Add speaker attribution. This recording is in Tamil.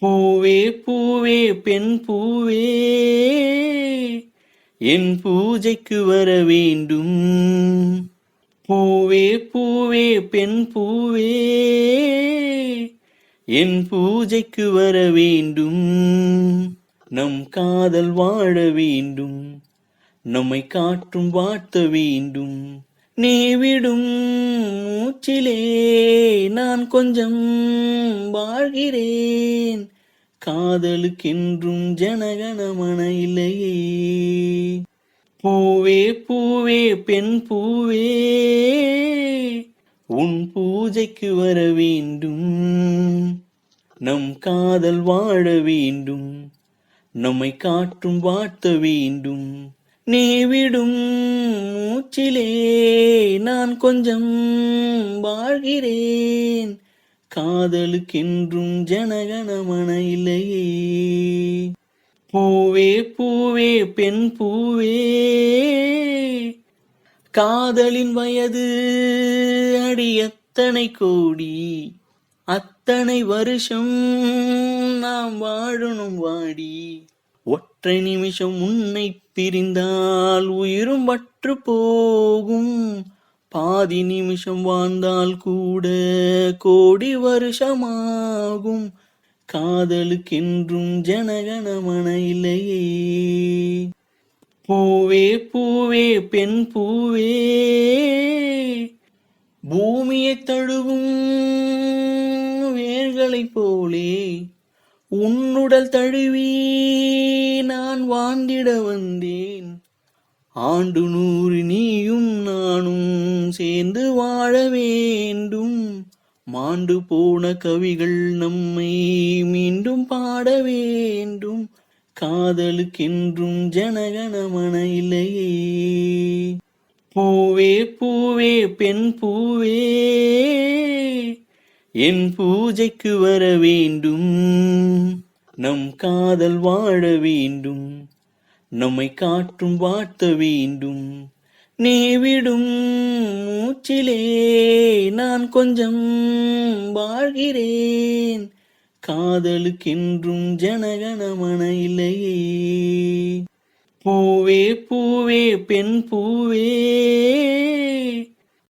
Speaker 1: பூவே பூவே பெண் பூவே என் பூஜைக்கு வர வேண்டும். பூவே பூவே பெண் பூவே என் பூஜைக்கு வர வேண்டும். நம் காதல் வாழ வேண்டும், நம்மை காற்றும் வாழ்த்த வேண்டும். நீ விடும் மூச்சிலே நான் கொஞ்சம் வாழ்கிறேன். காதலுக்கென்றும் ஜனகணமன இல்லையே. பூவே பூவே பெண் பூவே உன் பூஜைக்கு வர வேண்டும். நம் காதல் வாழ வேண்டும், நம்மை காற்றும் வாழ்த்த வேண்டும். நீ விடும் மூச்சிலே நான் கொஞ்சம் வாழ்கிறேன். காதலுக்கென்றும் ஜனகணமன இல்லையே. பூவே பூவே பெண் பூவே காதலின் வயது அடி எத்தனை கோடி, அத்தனை வருஷம் நாம் வாழணும் வாடி. ஒற்றை நிமிஷம் உன்னை பிரிந்தால் உயிரும் வற்று போகும். பாதி நிமிஷம் வாழ்ந்தால் கூட கோடி வருஷமாகும். காதலுக்கென்றும் ஜனகணமன இல்லையே. பூவே பூவே பெண் பூவே பூமியை தழுவும் வேர்களைப் போலே உன்னுடல் தழுவி நான் வாழ்ந்திட வந்தேன். ஆண்டு 100 நீயும் நானும் சேர்ந்து வாழ வேண்டும். மாண்டு போன கவிகள் நம்மை மீண்டும் பாட வேண்டும். காதலுக்கென்றும் ஜனகணமன இல்லையே. பூவே பூவே பெண் பூவே என் பூஜைக்கு வர வேண்டும். நம் காதல் வாழ வேண்டும், நம்மை காற்றும் வாழ்த்த வேண்டும். நீ விடும் மூச்சிலே நான் கொஞ்சம் வாழ்கிறேன். காதலுக்கென்றும் ஜனகணமன இல்லையே. பூவே பூவே பெண் பூவே